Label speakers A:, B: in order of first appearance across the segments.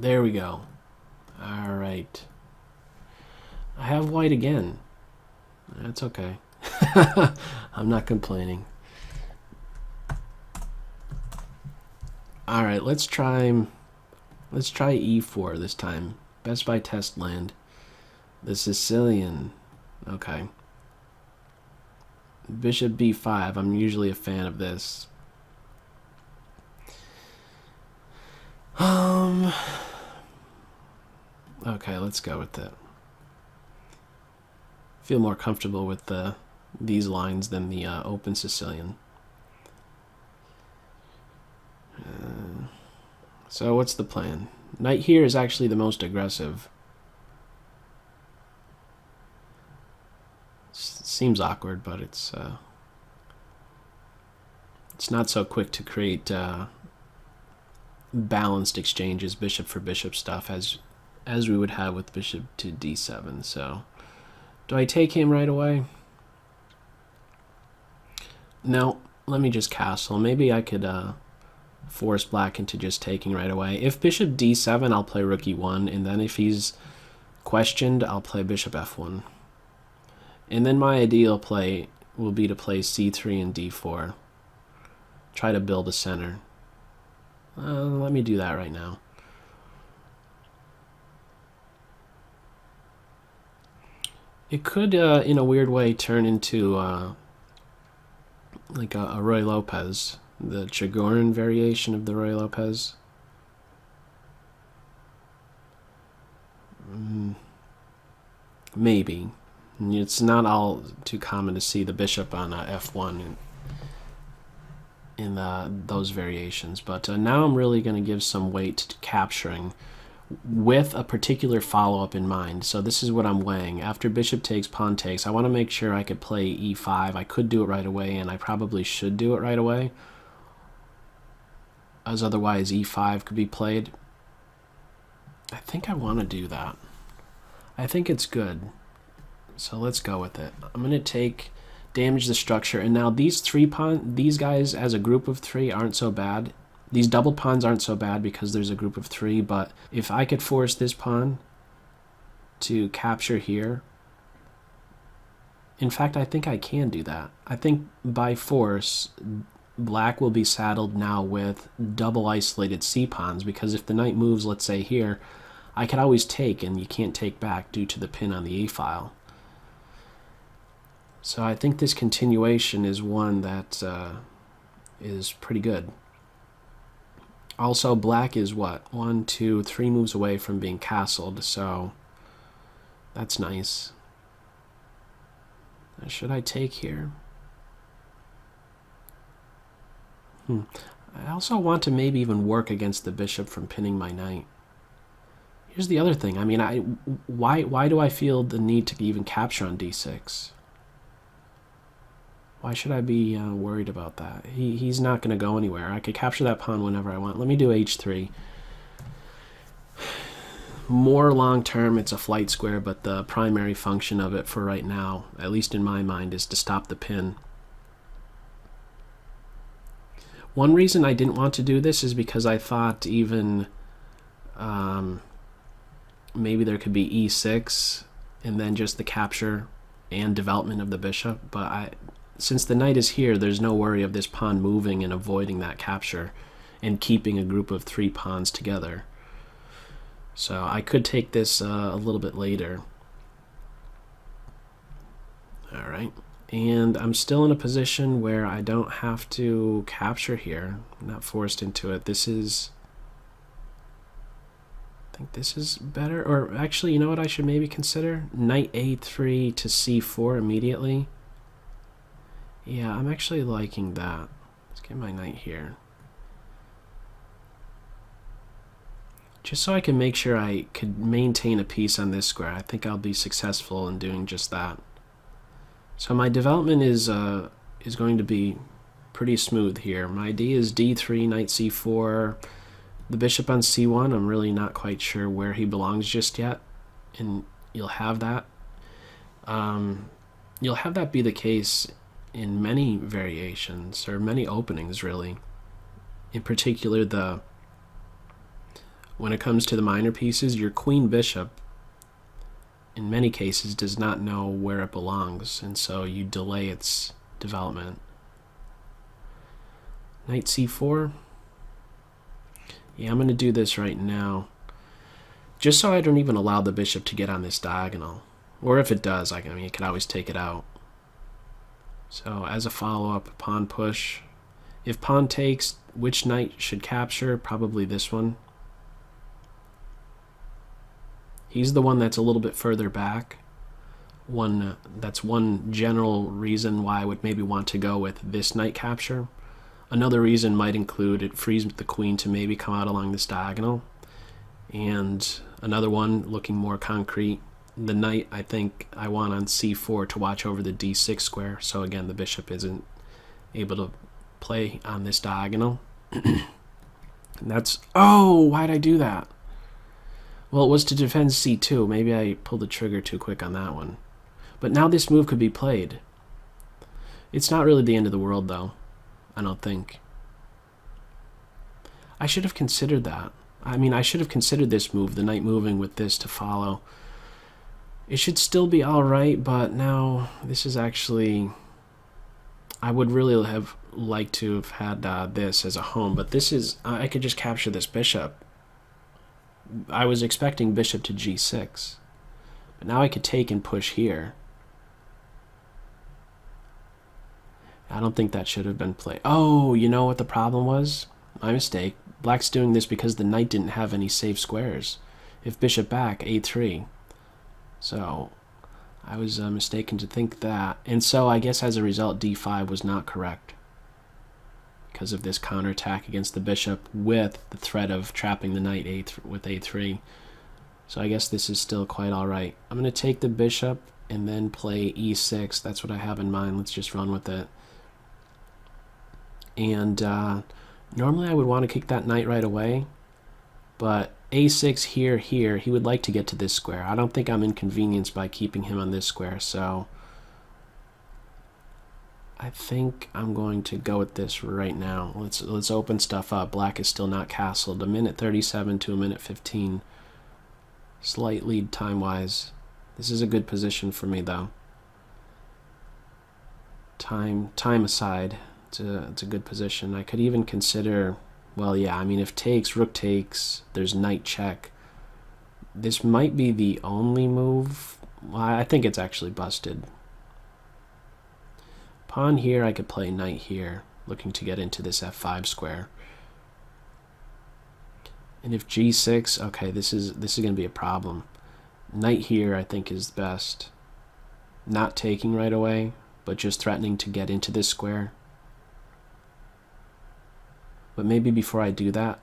A: There we go. All right. I have white again. That's okay. I'm not complaining. All right, let's try e4 this time. Best by test land. The Sicilian. Okay. Bishop b5. I'm usually a fan of this. Okay, let's go with it. Feel more comfortable with these lines than the open Sicilian. So what's the plan? Knight here is actually the most aggressive. Seems awkward, but it's not so quick to create balanced exchanges, bishop for bishop stuff, as we would have with bishop to d7. So do I take him right away? No, let me just castle. Maybe I could force black into just taking right away. If bishop d7, I'll play rook e1, and then if he's questioned, I'll play bishop f1. And then my ideal play will be to play c3 and d4. Try to build a center. Let me do that right now. It could, in a weird way, turn into like a Roy Lopez, the Chigorin variation of the Roy Lopez. Maybe. It's not all too common to see the bishop on f1 in those variations, but now I'm really going to give some weight to capturing with a particular follow-up in mind. So this is what I'm weighing. After bishop takes, pawn takes, I want to make sure I could play e5. I could do it right away, and I probably should do it right away, as otherwise e5 could be played. I think I want to do that. I think it's good. So let's go with it. I'm going to damage the structure, and now these these guys as a group of three aren't so bad. These double pawns aren't so bad because there's a group of three, but if I could force this pawn to capture here, in fact, I think I can do that. I think by force, black will be saddled now with double isolated c-pawns, because if the knight moves, let's say here, I could always take, and you can't take back due to the pin on the a-file. So I think this continuation is one that is pretty good. Also, black is what? 1, 2, 3 moves away from being castled, so that's nice. Should I take here? I also want to maybe even work against the bishop from pinning my knight. Here's the other thing. I mean, why do I feel the need to even capture on d6? Why should I be worried about that? He's not going to go anywhere. I could capture that pawn whenever I want. Let me do h3. More long-term, it's a flight square, but the primary function of it for right now, at least in my mind, is to stop the pin. One reason I didn't want to do this is because I thought even maybe there could be e6 and then just the capture and development of the bishop, but since the knight is here, there's no worry of this pawn moving and avoiding that capture and keeping a group of 3 pawns together. So I could take this a little bit later. All right. And I'm still in a position where I don't have to capture here. I'm not forced into it. I think this is better. Or actually, you know what I should maybe consider? Knight a3 to c4 immediately. Yeah, I'm actually liking that. Let's get my knight here. Just so I can make sure I could maintain a piece on this square. I think I'll be successful in doing just that. So my development is going to be pretty smooth here. My idea is d3, knight c4, the bishop on c1. I'm really not quite sure where he belongs just yet, and you'll have that. You'll have that be the case in many variations, or many openings really. In particular, the when it comes to the minor pieces, your queen bishop in many cases does not know where it belongs, and so you delay its development. Knight c4. Yeah, I'm going to do this right now, just so I don't even allow the bishop to get on this diagonal. Or if it does, I mean, it could always take it out. So as a follow-up, pawn push. If pawn takes, which knight should capture? Probably this one. He's the one that's a little bit further back. That's one general reason why I would maybe want to go with this knight capture. Another reason might include it frees the queen to maybe come out along this diagonal. And another one, looking more concrete, the knight I think I want on c4 to watch over the d6 square. So again, the bishop isn't able to play on this diagonal. And that's, oh, why'd I do that? Well, it was to defend c2. Maybe I pulled the trigger too quick on that one. But now this move could be played. It's not really the end of the world, though. I don't think. I should have considered that. I mean, I should have considered this move, the knight moving with this to follow. It should still be alright, but now this is actually... I would really have liked to have had this as a home, but this is... I could just capture this bishop. I was expecting bishop to g6, but now I could take and push here. I don't think that should have been played. Oh, you know what the problem was? My mistake. Black's doing this because the knight didn't have any safe squares. If bishop back, a3. So I was mistaken to think that. And so I guess as a result, d5 was not correct because of this counterattack against the bishop with the threat of trapping the knight with a3. So I guess this is still quite all right. I'm going to take the bishop and then play e6. That's what I have in mind. Let's just run with it. And normally I would want to kick that knight right away, but a6 here, he would like to get to this square. I don't think I'm inconvenienced by keeping him on this square, so I think I'm going to go with this right now. Let's open stuff up. Black is still not castled. A minute 37 to a minute 15. Slight lead time-wise. This is a good position for me, though. Time aside, it's a good position. I could even consider, well, yeah, I mean, if takes, rook takes, there's knight check. This might be the only move. Well, I think it's actually busted. Pawn here, I could play knight here, looking to get into this f5 square. And if g6, okay, this is going to be a problem. Knight here, I think, is best. Not taking right away, but just threatening to get into this square. But maybe before I do that,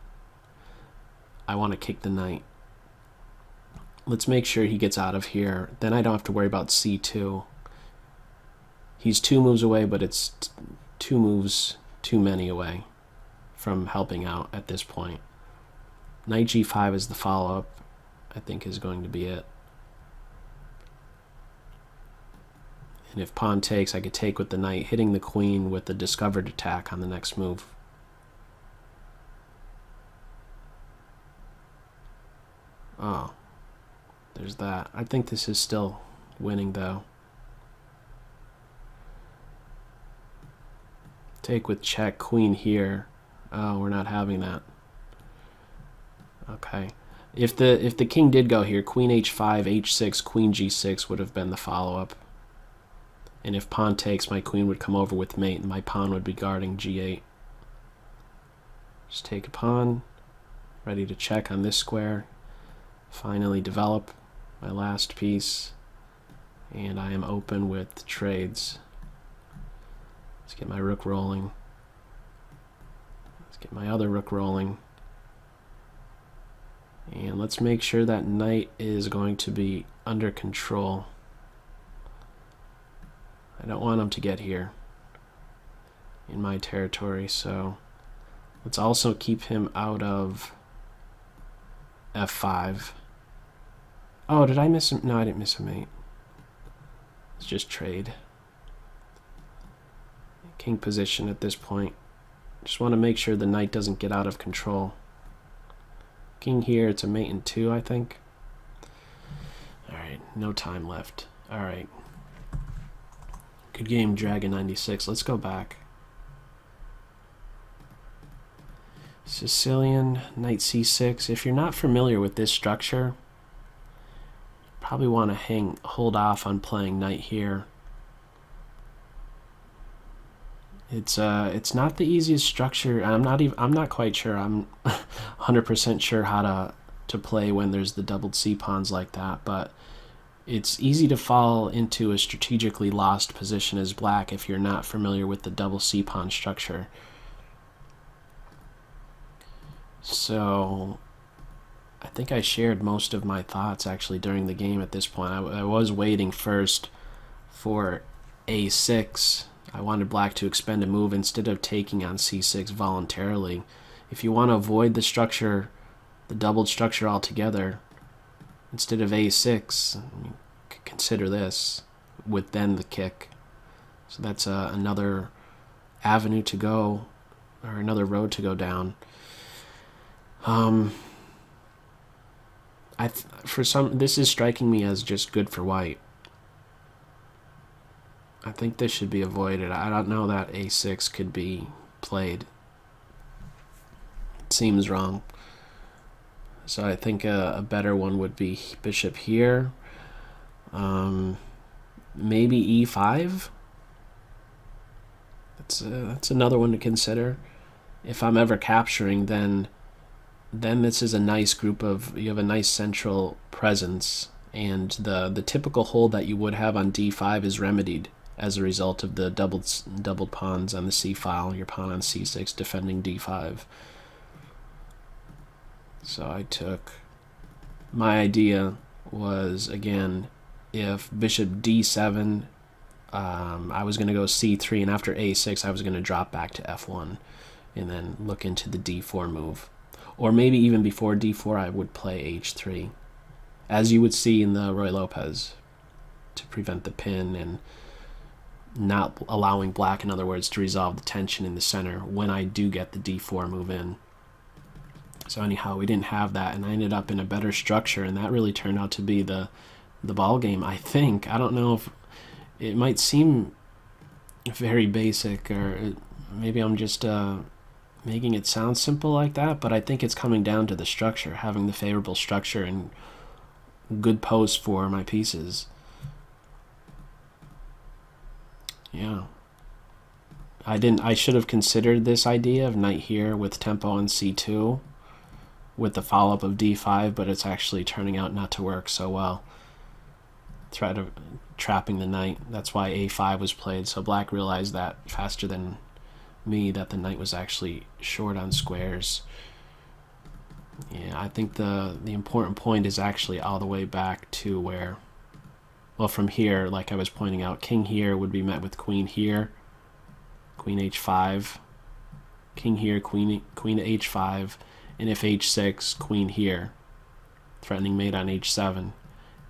A: I want to kick the knight. Let's make sure he gets out of here. Then I don't have to worry about c2. He's 2 moves away, but it's 2 moves too many away from helping out at this point. Knight g5 is the follow-up, I think, is going to be it. And if pawn takes, I could take with the knight, hitting the queen with the discovered attack on the next move. Oh, there's that. I think this is still winning, though. Take with check, queen here. Oh, we're not having that. Okay. If the king did go here, queen h5, h6, queen g6 would have been the follow-up. And if pawn takes, my queen would come over with mate, and my pawn would be guarding g8. Just take a pawn, ready to check on this square. Finally develop my last piece, and I am open with trades. Let's get my rook rolling. Let's get my other rook rolling. And let's make sure that knight is going to be under control. I don't want him to get here in my territory, so let's also keep him out of f5. Oh, did I miss him? No, I didn't miss a mate. Let's just trade. King position at this point. Just want to make sure the knight doesn't get out of control. King here, it's a mate in 2, I think. Alright, no time left. Alright. Good game, Dragon 96. Let's go back. Sicilian, knight c6. If you're not familiar with this structure, you probably want to hold off on playing knight here. It's not the easiest structure. I'm not quite sure. I'm 100% sure how to play when there's the doubled c pawns like that, but it's easy to fall into a strategically lost position as black if you're not familiar with the double c pawn structure. So I think I shared most of my thoughts actually during the game at this point. I was waiting first for a6. I wanted black to expend a move instead of taking on c6 voluntarily. If you want to avoid the structure, the doubled structure altogether, instead of a6, you could consider this with then the kick. So that's another avenue to go, or another road to go down. This is striking me as just good for white. I think this should be avoided. I don't know that a6 could be played. It seems wrong. So I think a better one would be bishop here. Maybe e5. That's another one to consider. If I'm ever capturing, then this is a nice group of, you have a nice central presence, and the typical hold that you would have on d5 is remedied as a result of the doubled pawns on the c file, your pawn on c6 defending d5. So I took, my idea was, again, if bishop d7, I was going to go c3, and after a6 I was going to drop back to f1 and then look into the d4 move. Or maybe even before d4 I would play h3, as you would see in the Roy Lopez, to prevent the pin and not allowing black, in other words, to resolve the tension in the center when I do get the d4 move in. So anyhow, we didn't have that, and I ended up in a better structure, and that really turned out to be the ball game, I think. I don't know if it might seem very basic, or maybe I'm just making it sound simple like that, but I think it's coming down to the structure, having the favorable structure and good posts for my pieces. Yeah. I should have considered this idea of knight here with tempo on c2 with the follow-up of d5, but it's actually turning out not to work so well. Trapping the knight. That's why a5 was played, so black realized that faster than me, that the knight was actually short on squares. Yeah, I think the important point is actually all the way back to where, well, from here, like I was pointing out, king here would be met with queen here, queen h5, king here, queen to h5, and if h6, queen here, threatening mate on h7,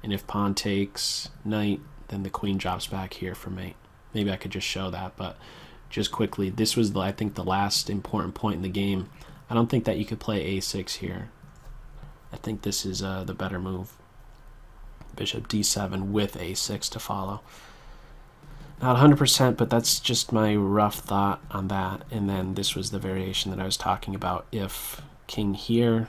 A: and if pawn takes knight, then the queen drops back here for mate. Maybe I could just show that, but just quickly, this was, I think, the last important point in the game. I don't think that you could play a6 here. I think this is the better move. Bishop d7 with a6 to follow. Not 100%, but that's just my rough thought on that. And then this was the variation that I was talking about. If king here,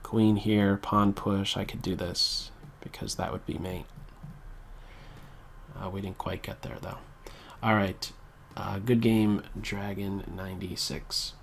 A: queen here, pawn push, I could do this because that would be mate. We didn't quite get there though. All right, good game, Dragon 96.